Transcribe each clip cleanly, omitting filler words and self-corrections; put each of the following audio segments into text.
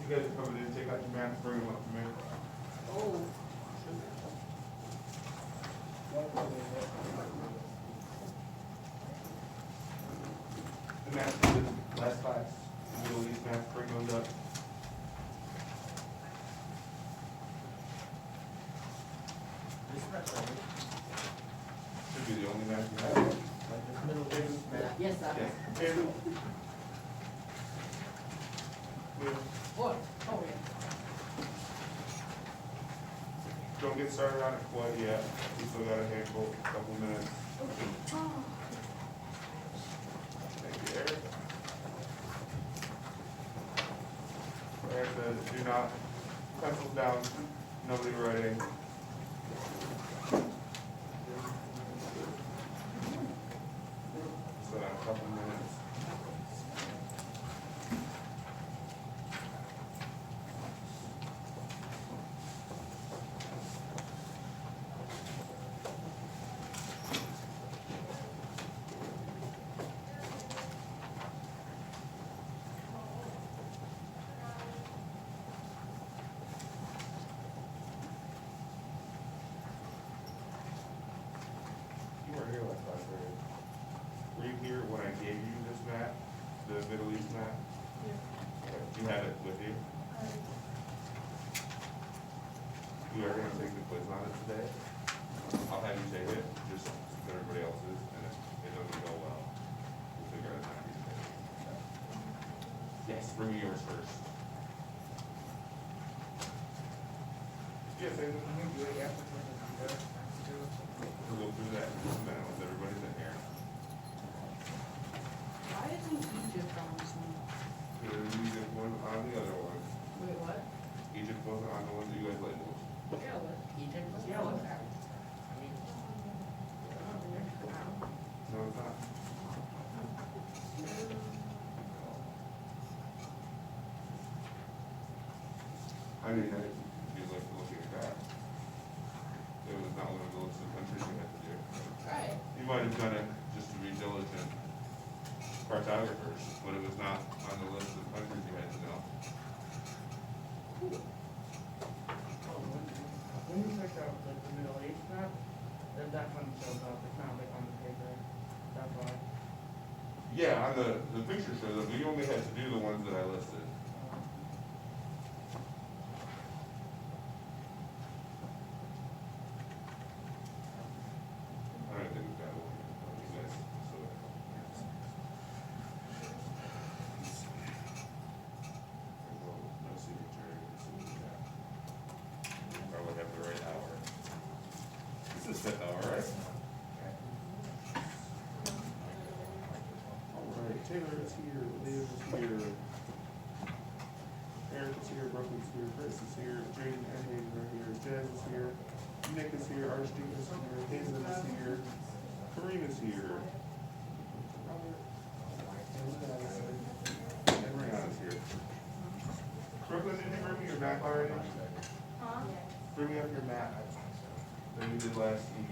you guys are coming in, take out your maps, bring them up to me. Oh. The maps in the last class, the Middle East maps, bring those up. This map's right. Should be the only map you have. Like this Middle East map. Yes, sir. Yes. Caleb? Will? What? Oh, yeah. Don't get started on it quite yet, we still got a handful, couple minutes. Thank you, Eric. Eric says, do not, pencils down, nobody writing. So a couple minutes. You weren't here last class, were you? Were you here when I gave you this map, the Middle East map? Okay, do you have it with you? You are gonna take the quiz on it today? I'll have you take it, just so everybody else is, and if it doesn't go well, we'll figure out a time for you to take it. Yes, bring me yours first. Yes, I we'll go through that in just a minute once everybody's in here. Why isn't Egypt on this one? Egypt wasn't on the other one. Wait, what? Egypt wasn't on the one that you guys labeled. Yeah, but Egypt was Yeah, yellow. what's that? No, it's not. I mean, you'd like to look at that. It was not one of the lists of countries you had to do. Right. You might have done it just to be diligent cartographers, but it was not on the list of countries you had to know. When you search out like the Middle East map, then that one shows up, it's not like on the paper, that's why. Yeah, on the picture shows it, but you only had to do the ones that I listed. I don't think we've got one. You guys still got a couple minutes. Let's see. No signature, let's see what we got. Probably have the right hour. This is fifth hour, right? Alright, Taylor is here, Liz is here. Eric is here, Brooklyn's here, Chris is here, Jaden and Hayden are here, Jazz is here, Nick is here, Archdeacon is here, Hazen is here, Kareem is here. And Rayon is here. Brooklyn, did you bring me your map already? Huh? Bring me up your map that you did last week.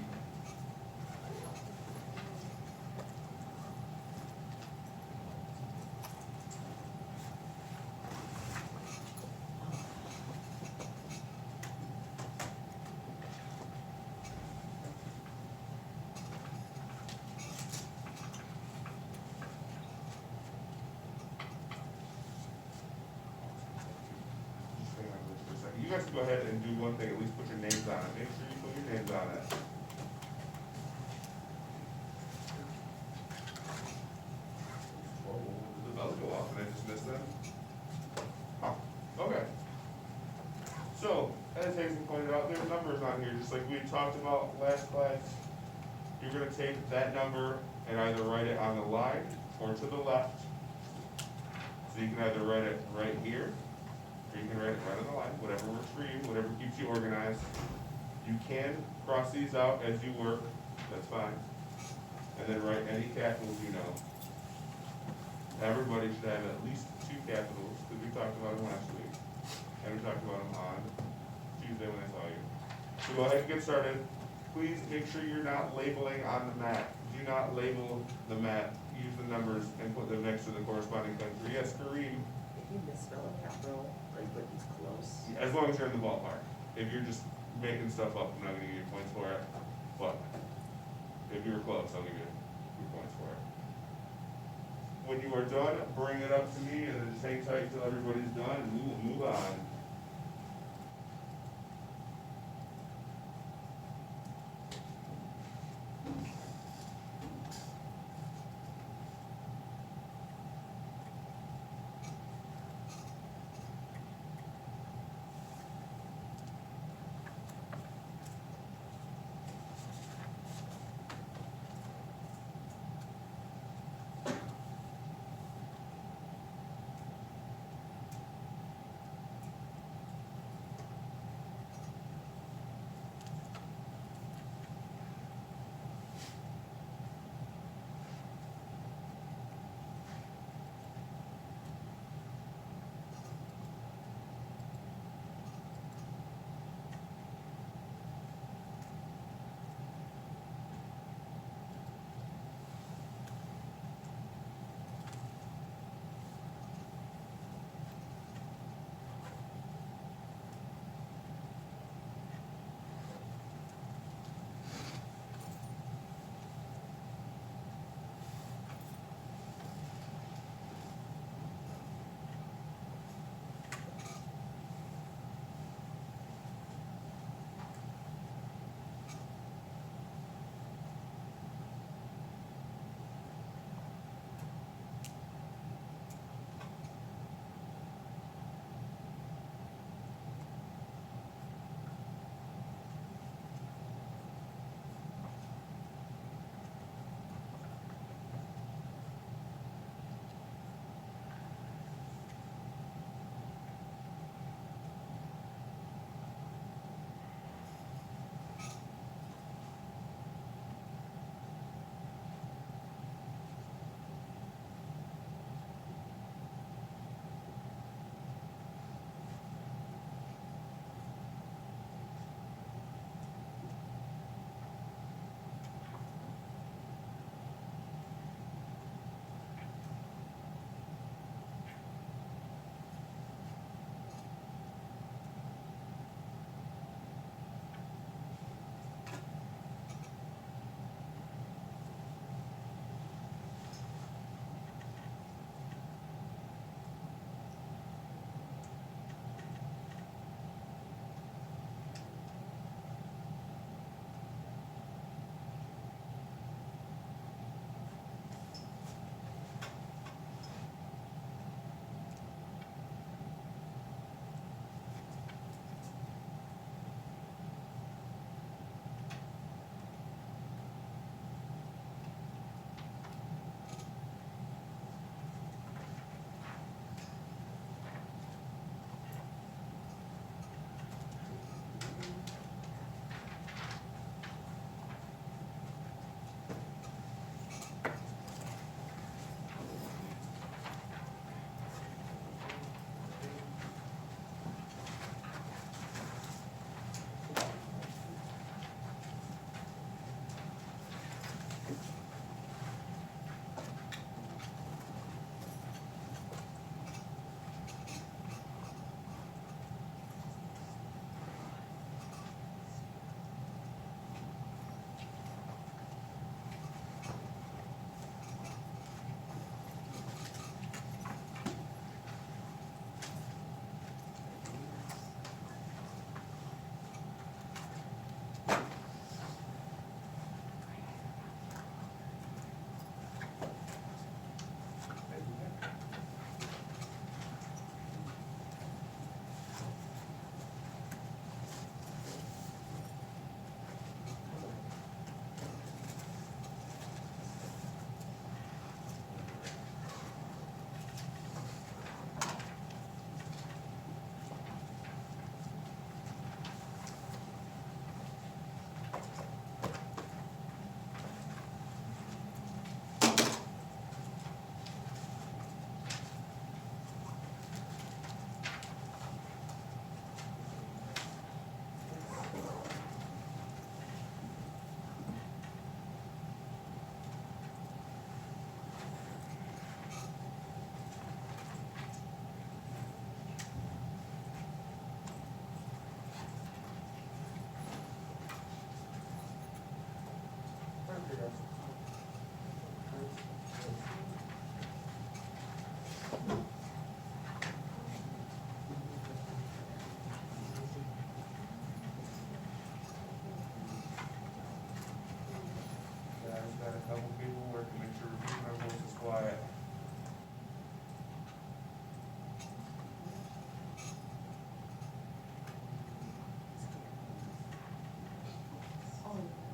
Just hang on this for a second. You guys go ahead and do one thing, at least put your names on it. Make sure you put your names on it. Whoa, did the bells go off and I just missed them? Huh, okay. So, as Hazen pointed out, there's numbers on here, just like we had talked about last class. You're gonna take that number and either write it on the line or to the left. So you can either write it right here, or you can write it right on the line, whatever works for you, whatever keeps you organized. You can cross these out as you work, that's fine. And then write any capitals you know. Everybody should have at least 2 capitals, because we talked about them last week. And we talked about them on Tuesday when I saw you. So go ahead and get started. Please make sure you're not labeling on the map. Do not label the map. Use the numbers and put them next to the corresponding country. Yes, Kareem. if you misspell a capital, like when he's close. As long as you're in the ballpark. If you're just making stuff up, I'm not gonna give you points for it, but if you were close, I'll give you your points for it. When you are done, bring it up to me and then just hang tight till everybody's done and we will move on. quiet. Oh.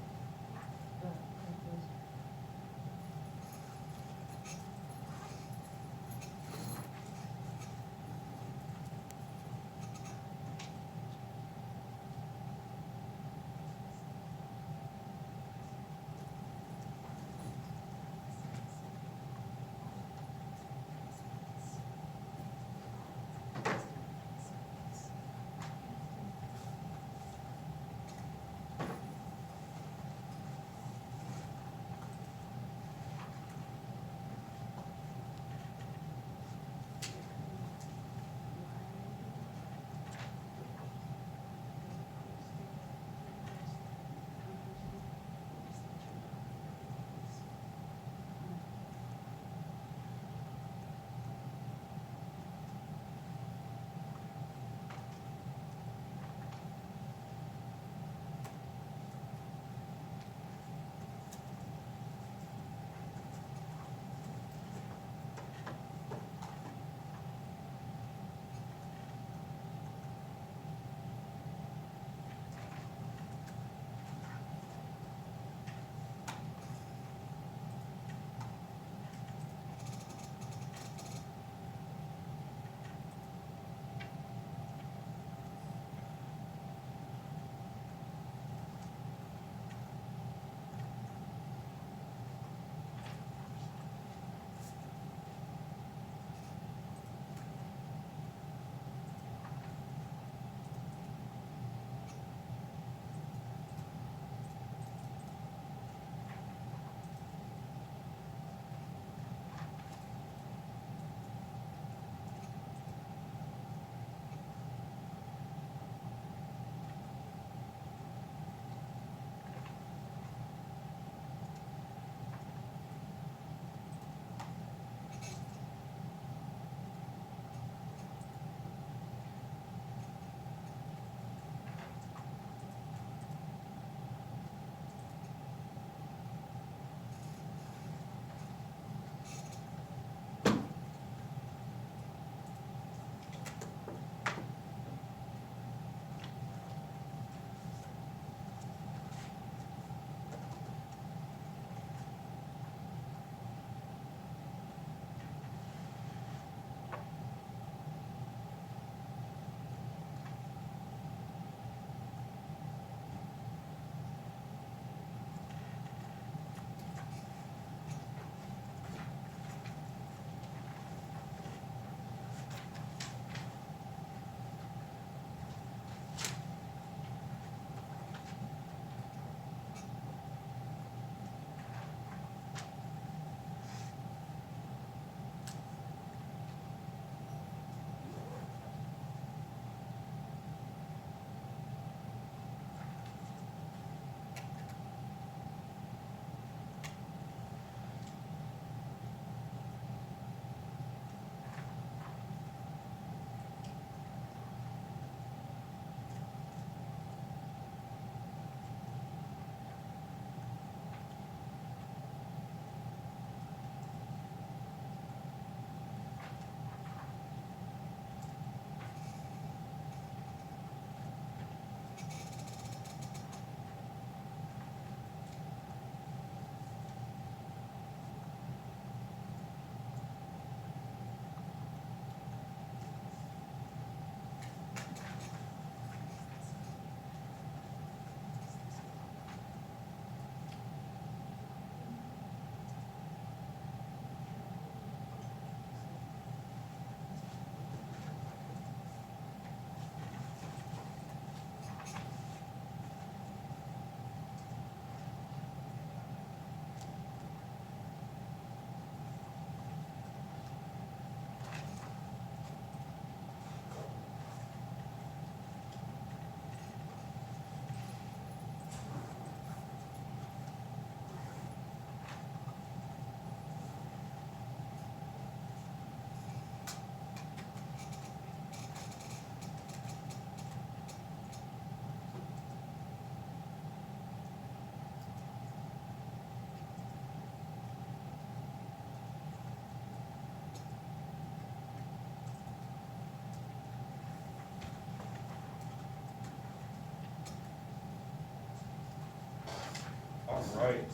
Alright,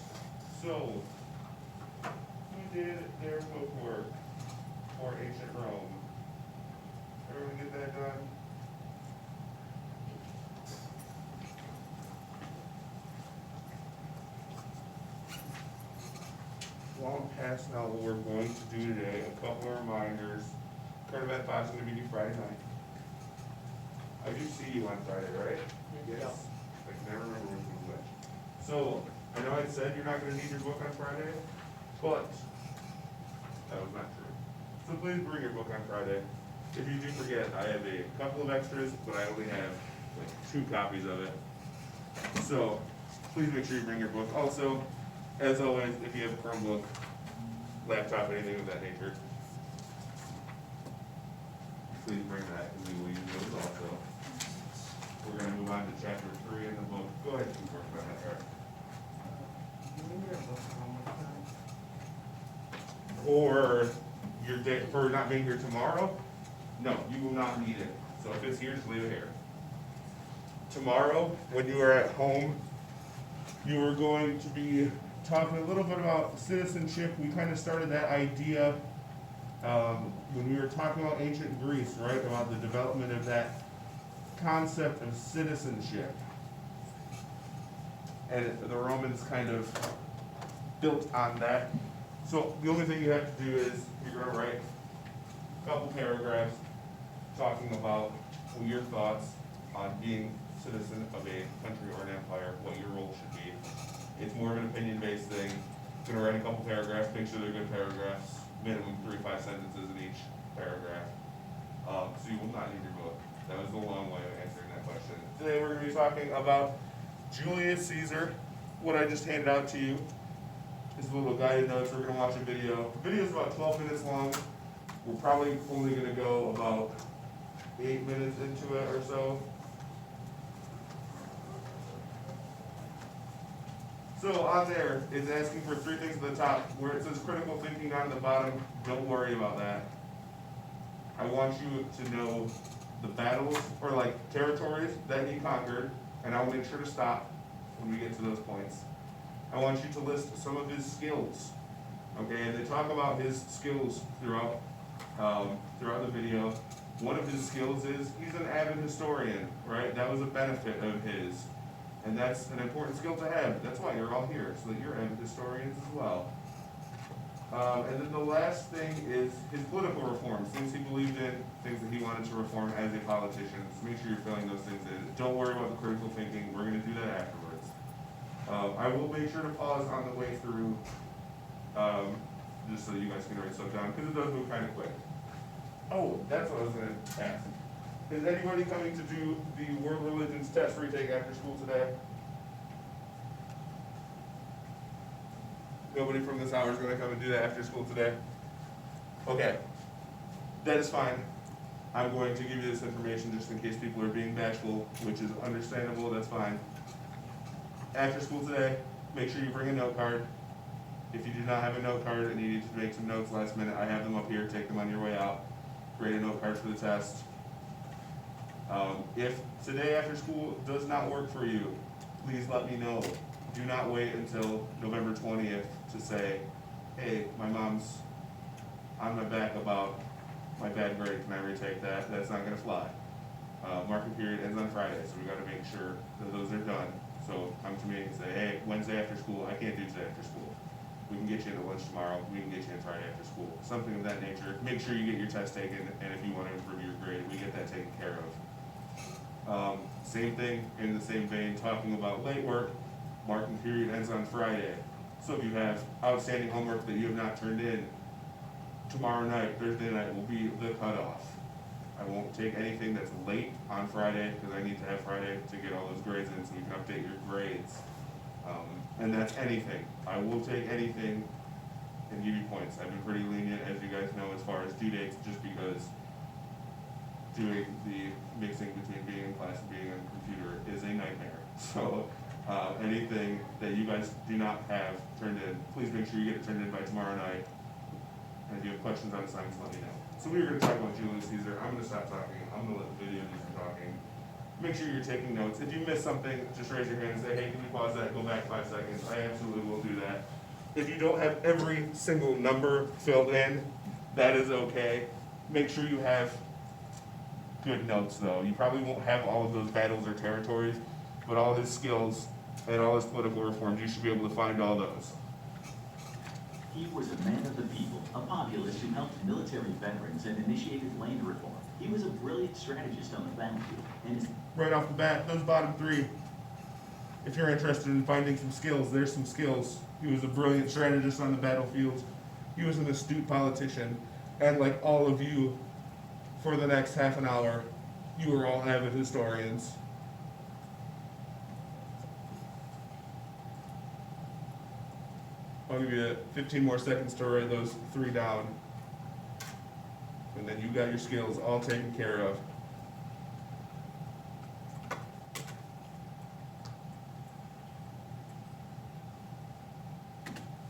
so, who did their homework for ancient Rome? Everyone get that done? Long past now what we're going to do today, a couple of reminders. Current event 5 is going to be due Friday night. I do see you on Friday, right? Yep. I can never remember which one's which. So, I know I said you're not gonna need your book on Friday, but that was not true. So please bring your book on Friday. If you do forget, I have a couple of extras, but I only have like 2 copies of it. So, please make sure you bring your book. Also, as always, if you have a Chromebook, laptop, anything of that nature, please bring that, because we will use those also. We're gonna move on to chapter 3 in the book. Go ahead and work on that, Eric. You need your book on what time? Or your day, for not being here tomorrow? No, you will not need it. So if it's here, just leave it here. Tomorrow, when you are at home, you are going to be talking a little bit about citizenship. We kind of started that idea when we were talking about ancient Greece, right? About the development of that concept of citizenship. And the Romans kind of built on that. So the only thing you have to do is you're going to write a couple paragraphs talking about your thoughts on being citizen of a country or an empire, what your role should be. It's more of an opinion-based thing. You're going to write a couple paragraphs, make sure they're good paragraphs, minimum 3-5 sentences in each paragraph. So you will not need your book. That was a long way of answering that question. Today we're going to be talking about Julius Caesar. What I just handed out to you is a little guided notes. We're going to watch a video. The video is about 12 minutes long. We're probably only going to go about 8 minutes into it or so. So on there, it's asking for 3 things at the top. Where it says critical thinking on the bottom, don't worry about that. I want you to know the battles, or like territories that he conquered, and I'll make sure to stop when we get to those points. I want you to list some of his skills. Okay, and they talk about his skills throughout the video. One of his skills is he's an avid historian, right? That was a benefit of his. And that's an important skill to have. That's why you're all here, so that you're avid historians as well. And then the last thing is his political reforms, things he believed in, things that he wanted to reform as a politician. So make sure you're filling those things in. Don't worry about the critical thinking. We're going to do that afterwards. I will make sure to pause on the way through, just so you guys can write stuff down, because it does move kind of quick. Oh, that's what I was going to ask. Is anybody coming to do the world religions test retake after school today? Nobody from this hour is going to come and do that after school today? Okay, that is fine. I'm going to give you this information just in case people are being bashful, which is understandable, that's fine. After school today, make sure you bring a note card. If you do not have a note card and you need to make some notes last minute, I have them up here, take them on your way out. Create a note card for the test. If today after school does not work for you, please let me know. Do not wait until November 20th to say, hey, my mom's on my back about my bad grade, can I retake that? That's not gonna fly. Marking period ends on Friday, so we gotta make sure that those are done. So come to me and say, hey, Wednesday after school, I can't do today after school. We can get you into lunch tomorrow, we can get you in Friday after school. Something of that nature. Make sure you get your test taken, and if you wanna improve your grade, we get that taken care of. Same thing, in the same vein, talking about late work, marking period ends on Friday. So if you have outstanding homework that you have not turned in, tomorrow night, Thursday night will be the cutoff. I won't take anything that's late on Friday, because I need to have Friday to get all those grades in so we can update your grades. And that's anything. I will take anything and give you points. I've been pretty lenient, as you guys know, as far as due dates, just because doing the mixing between being in class and being on the computer is a nightmare. So anything that you guys do not have turned in, please make sure you get it turned in by tomorrow night. And if you have questions on assignments, let me know. So we were going to talk about Julius Caesar. I'm going to stop talking. I'm going to let the video do some talking. make sure you're taking notes. If you miss something, just raise your hand and say, hey, can you pause that, go back 5 seconds? I absolutely will do that. If you don't have every single number filled in, that is okay. Make sure you have good notes though. You probably won't have all of those battles or territories, but all his skills and all his political reforms, you should be able to find all those. He was a man of the people, a populist who helped military veterans and initiated land reform. He was a brilliant strategist on the battlefield, and his Right off the bat, those bottom three, if you're interested in finding some skills, there's some skills. He was a brilliant strategist on the battlefield. He was an astute politician. And like all of you, for the next half an hour, you are all avid historians. I'll give you 15 more seconds to write those 3 down. And then you got your skills all taken care of.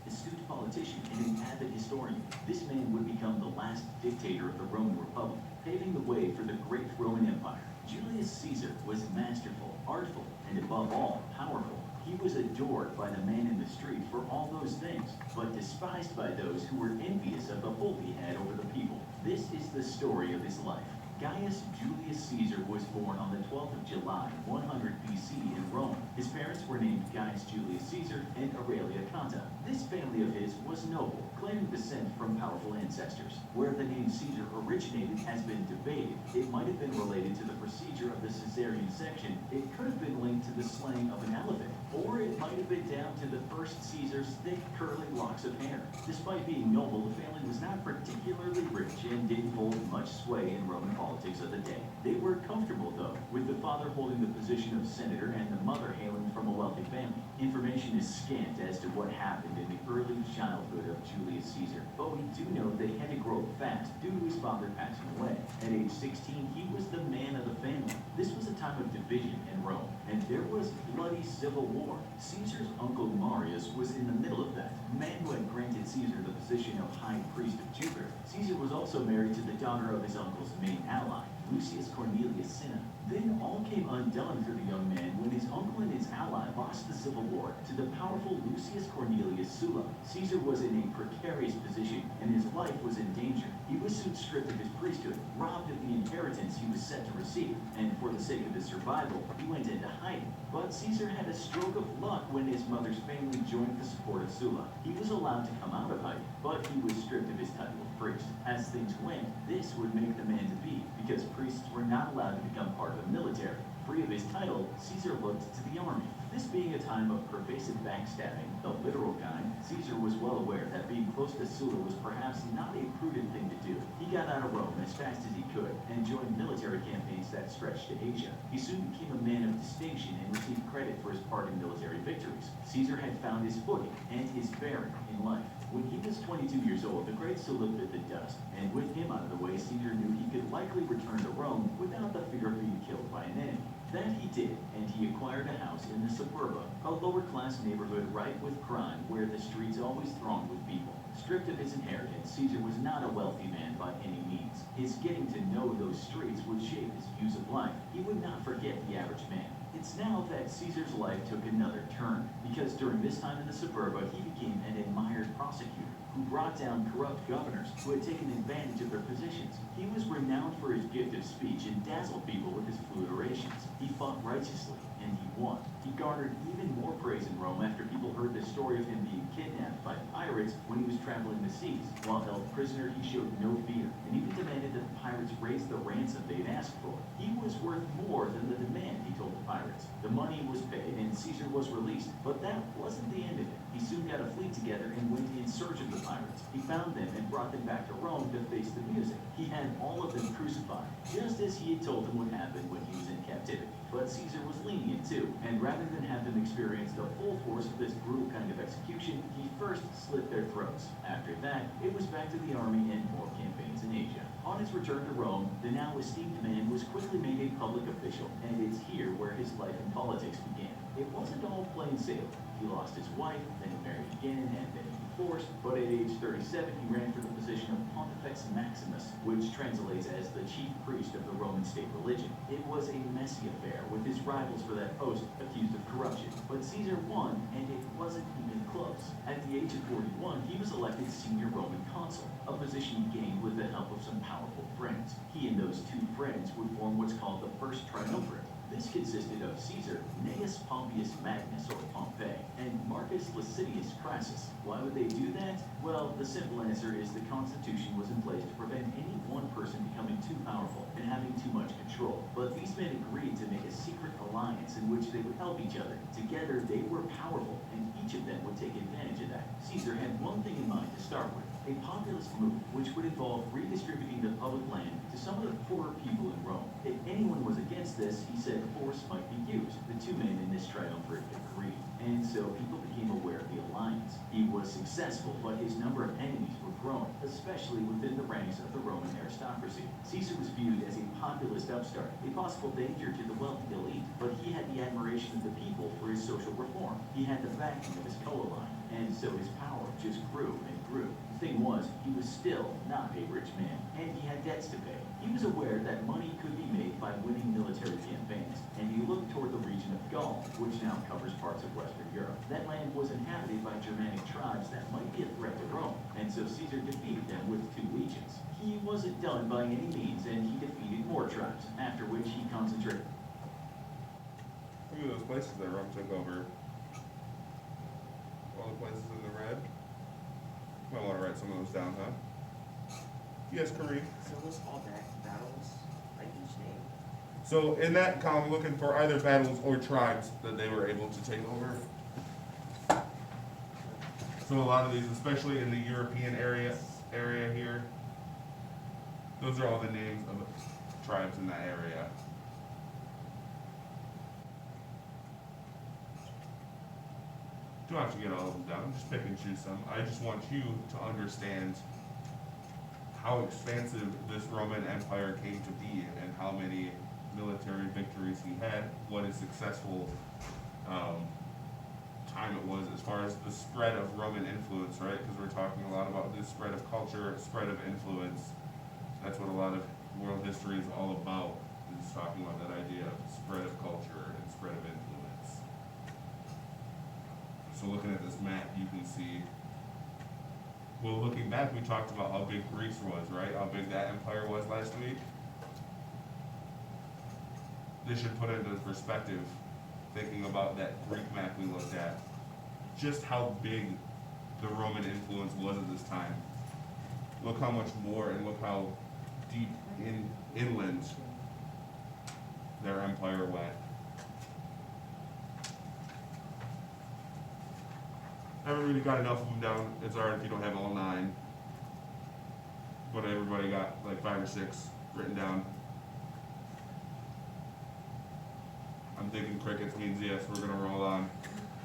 astute politician and an avid historian, this man would become the last dictator of the Roman Republic, paving the way for the great Roman Empire. Julius Caesar was masterful, artful, and above all, powerful. He was adored by the man in the street for all those things, but despised by those who were envious of the hold he had over the people. This is the story of his life. Gaius Julius Caesar was born on the 12th of July, 100 BC in Rome. His parents were named Gaius Julius Caesar and Aurelia Canta. This family of his was noble, claiming descent from powerful ancestors. Where the name Caesar originated has been debated. It might have been related to the procedure of the Caesarean section. It could have been linked to the slaying of an elephant. Or it might have been down to the first Caesar's thick, curly locks of hair. Despite being noble, the family was not particularly rich and didn't hold much sway in Roman politics of the day. They were comfortable, though, with the father holding the position of senator and the mother hailing from a wealthy family. Information is scant as to what happened in the early childhood of Julius Caesar, but we do know they had to grow up fast due to his father passing away. At age 16, he was the man of the family. This was a time of division in Rome, and there was bloody civil war. Caesar's uncle Marius was in the middle of that, man who had granted Caesar the position of high priest of Jupiter. Caesar was also married to the daughter of his uncle's main ally, Lucius Cornelius Cinna. Then all came undone for the young man when his uncle and his ally lost the civil war to the powerful Lucius Cornelius Sulla. Caesar was in a precarious position and his life was in danger. He was soon stripped of his priesthood, robbed of the inheritance he was set to receive, and for the sake of his survival, he went into hiding. But Caesar had a stroke of luck when his mother's family joined the support of Sulla. He was allowed to come out of hiding, but he was stripped of his title of priest. As things went, this would make the man to be, because priests were not allowed to become part of the military. Free of his title, Caesar looked to the army. This being a time of pervasive backstabbing, the literal kind, Caesar was well aware that being close to Sulla was perhaps not a prudent thing to do. He got out of Rome as fast as he could and joined military campaigns that stretched to Asia. He soon became a man of distinction and received credit for his part in military victories. Caesar had found his footing and his bearing in life. When he was 22 years old, the great Sulla bit the dust, and with him out of the way, Caesar knew he could likely return to Rome without the fear of being killed by an enemy. That he did, and he acquired a house in the Suburba, a lower-class neighborhood rife with crime where the streets always thronged with people. Stripped of his inheritance, Caesar was not a wealthy man by any means. His getting to know those streets would shape his views of life. He would not forget the average man. It's now that Caesar's life took another turn, because during this time in the Suburba, he became an admired prosecutor who brought down corrupt governors who had taken advantage of their positions. He was renowned for his gift of speech and dazzled people with his fluid orations. He fought righteously, and he won. He garnered even more praise in Rome after people heard the story of him being kidnapped by pirates when he was traveling the seas. While held prisoner, he showed no fear, and even demanded that the pirates raise the ransom they'd asked for. He was worth more than the demand, he told the pirates. The money was paid, and Caesar was released, but that wasn't the end of it. He soon got a fleet together and went in search of the pirates. He found them and brought them back to Rome to face the music. He had all of them crucified, just as he had told them would happen when he was in captivity. But Caesar was lenient too, and rather than have them experience the full force of this brutal kind of execution, he first slit their throats. After that, it was back to the army and more campaigns in Asia. On his return to Rome, the now esteemed man was quickly made a public official, and it's here where his life in politics began. It wasn't all plain sailing. He lost his wife, then he married again, and then he divorced, but at age 37 he ran for the position of pontifex Pontifex Maximus, which translates as the chief priest of the Roman state religion. It was a messy affair, with his rivals for that post accused of corruption. But Caesar won, and it wasn't even close. At the age of 41, he was elected senior Roman consul, a position he gained with the help of some powerful friends. He and those two friends would form what's called the First Triumvirate. This consisted of Caesar, Gnaeus Pompeius Magnus, or Pompey, and Marcus Licinius Crassus. Why would they do that? Well, the simple answer is the Constitution was in place to prevent any one person becoming too powerful and having too much control. But these men agreed to make a secret alliance in which they would help each other. Together, they were powerful, and each of them would take advantage of that. Caesar had one thing in mind to start with: a populist move, which would involve redistributing the public land to some of the poorer people in Rome. If anyone was against this, he said force might be used. The two men in this triumvirate agreed, and so people became aware of the alliance. He was successful, but his number of enemies were growing, especially within the ranks of the Roman aristocracy. Caesar was viewed as a populist upstart, a possible danger to the wealthy elite, but he had the admiration of the people for his social reform. He had the backing of his fellow line, and so his power just grew and grew. The thing was, he was still not a rich man, and he had debts to pay. He was aware that money could be made by winning military campaigns, and he looked toward the region of Gaul, which now covers parts of Western Europe. That land was inhabited by Germanic tribes that might be a threat to Rome, and so Caesar defeated them with 2 legions. He wasn't done by any means, and he defeated more tribes, after which he concentrated. Look at those places that Rome took over. All the places in the red. Might want to write some of those down, huh? Yes, Kareem. So those all battles, like each name? So in that column, looking for either battles or tribes that they were able to take over. So a lot of these, especially in the European area here, those are all the names of the tribes in that area. Don't have to get all of them down. I'm just pick and choose some. I just want you to understand how expansive this Roman Empire came to be and how many military victories he had, what a successful time it was as far as the spread of Roman influence, right? Because we're talking a lot about this spread of culture, spread of influence. That's what a lot of world history is all about, is talking about that idea of spread of culture and spread of influence. So looking at this map, you can see, well, looking back, we talked about how big Greece was, right? How big that empire was last week. This should put it into perspective, thinking about that Greek map we looked at, just how big the Roman influence was at this time. Look how much more and look how deep inland their empire went. Everybody got enough of them down. It's alright if you don't have all 9. But everybody got like 5 or 6 written down. I'm thinking crickets means yes, we're gonna roll on.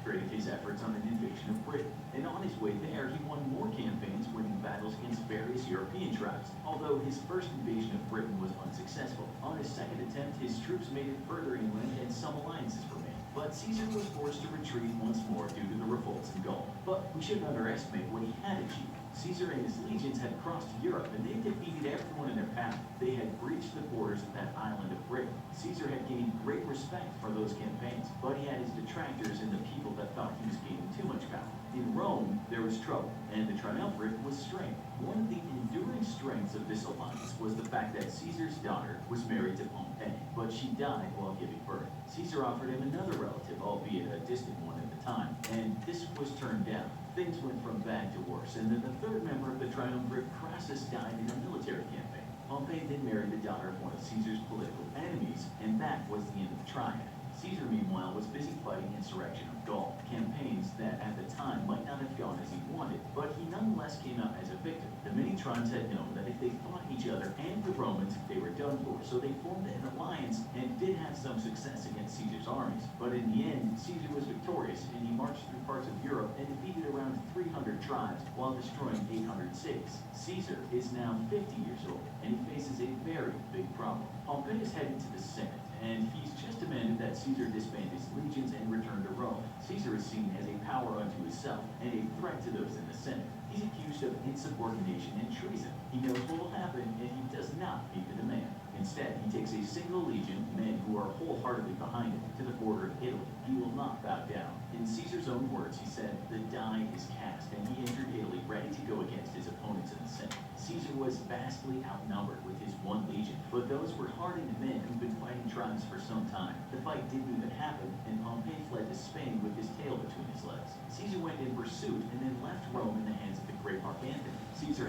Created his efforts on an invasion of Britain, and on his way there, he won more campaigns, winning battles against various European tribes. Although his first invasion of Britain was unsuccessful, on his second attempt, his troops made it further inland and some alliances were made. But Caesar was forced to retreat once more due to the revolts in Gaul. But we shouldn't underestimate what he had achieved. Caesar and his legions had crossed Europe, and they defeated everyone in their path. They had breached the borders of that island of Britain. Caesar had gained great respect for those campaigns, but he had his detractors and the people that thought he was gaining too much power. In Rome, there was trouble, and the triumvirate was strained. One of the enduring strengths of this alliance was the fact that Caesar's daughter was married to Pompey, but she died while giving birth. Caesar offered him another relative, albeit a distant one at the time, and this was turned down. Things went from bad to worse, and then the third member of the triumvirate, Crassus, died in a military campaign. Pompey then married the daughter of one of Caesar's political enemies, and that was the end of the triad. Caesar, meanwhile, was busy fighting insurrection of Gaul, campaigns that at the time might not have gone as he wanted, but he nonetheless came out as a victor. The many tribes had known that if they fought each other and the Romans, they were done for, so they formed an alliance and did have some success against Caesar's armies. But in the end, Caesar was victorious, and he marched through parts of Europe and defeated around 300 tribes while destroying 800 cities. Caesar is now 50 years old, and he faces a very big problem. Pompey is heading to the Senate, and he's just demanded that Caesar disband his legions and return to Rome. Caesar is seen as a power unto himself and a threat to those in the Senate. He's accused of insubordination and treason. He knows what will happen, and he does not meet the demand. Instead, he takes a single legion, men who are wholeheartedly behind him, to the border of Italy. He will not bow down. In Caesar's own words, he said, "The die is cast," and he entered Italy ready to go against his opponents in the Senate. Caesar was vastly outnumbered with his one legion, but those were hardened men who'd been fighting tribes for some time. The fight didn't even happen, and Pompey fled to Spain with his tail between his legs. Caesar went in pursuit and then left Rome in the hands of the great Mark Antony. Caesar